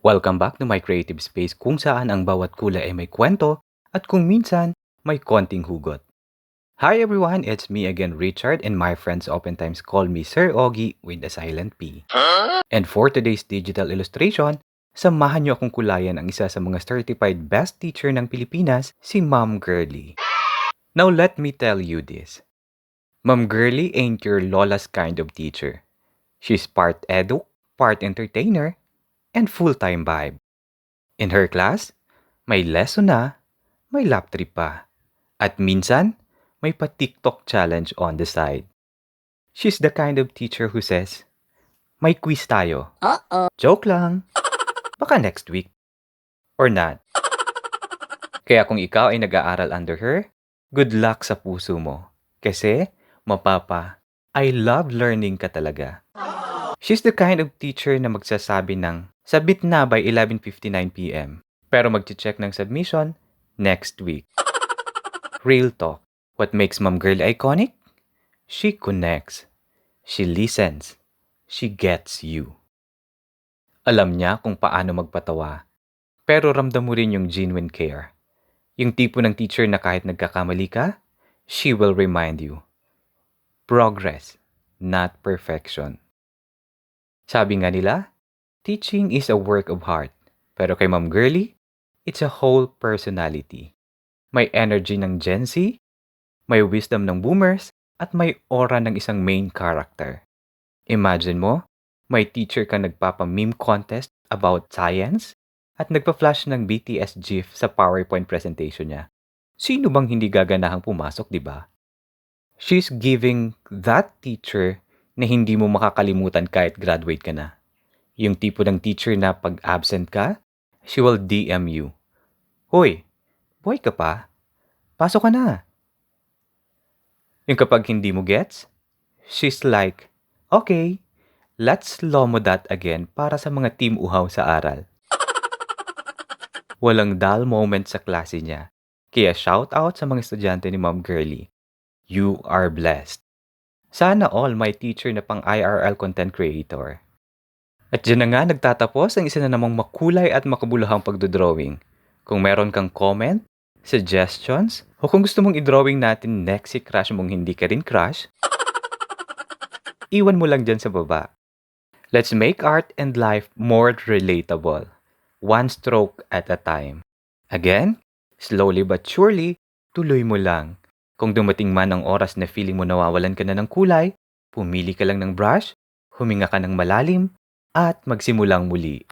Welcome back to my creative space kung saan ang bawat kulay ay may kwento at kung minsan may konting hugot. Hi everyone, it's me again Richard and my friends oftentimes call me Sir Ogie with a silent P. And for today's digital illustration, samahan niyo akong kulayan ang isa sa mga certified best teacher ng Pilipinas, si Ma'am Girly. Now let me tell you this. Ma'am Girly ain't your lola's kind of teacher. She's part edu, part entertainer, and full-time vibe. In her class, may lesson na, may lap trip pa. At minsan, may pa-TikTok challenge on the side. She's the kind of teacher who says, may quiz tayo. Joke lang. Baka next week. Or not. Kaya kung ikaw ay nag-aaral under her, good luck sa puso mo. Kasi, mapapa, I love learning ka talaga. She's the kind of teacher na magsasabi ng, submit na by 11:59 p.m. Pero mag-check ng submission next week. Real talk. What makes Ma'am Girly iconic? She connects. She listens. She gets you. Alam niya kung paano magpatawa. Pero ramdam mo rin yung genuine care. Yung tipo ng teacher na kahit nagkakamali ka, she will remind you. Progress, not perfection. Sabi nga nila, teaching is a work of heart. Pero kay Ma'am Girly, it's a whole personality. May energy ng Gen Z, may wisdom ng boomers, at may aura ng isang main character. Imagine mo, may teacher ka nagpapa-meme contest about science at nagpa-flash ng BTS GIF sa PowerPoint presentation niya. Sino bang hindi gaganahang pumasok, di ba? She's giving that teacher na hindi mo makakalimutan kahit graduate ka na. Yung tipo ng teacher na pag absent ka, she will DM you. Hoy, buhay ka pa? Pasok ka na. Yung kapag hindi mo gets, she's like, okay, let's lomo that again para sa mga team uhaw sa aral. Walang dull moment sa klase niya. Kaya shout out sa mga estudyante ni Ma'am Girly. You are blessed. Sana all my teacher na pang IRL content creator. At dyan na nga nagtatapos ang isa na namang makulay at makabuluhang pagdodrawing. Kung meron kang comment, suggestions, o kung gusto mong i-drawing natin next si crush mong hindi ka rin crush, iwan mo lang dyan sa baba. Let's make art and life more relatable. One stroke at a time. Again, slowly but surely, tuloy mo lang. Kung dumating man ang oras na feeling mo nawawalan ka na ng kulay, pumili ka lang ng brush, huminga ka ng malalim, at magsimulang muli.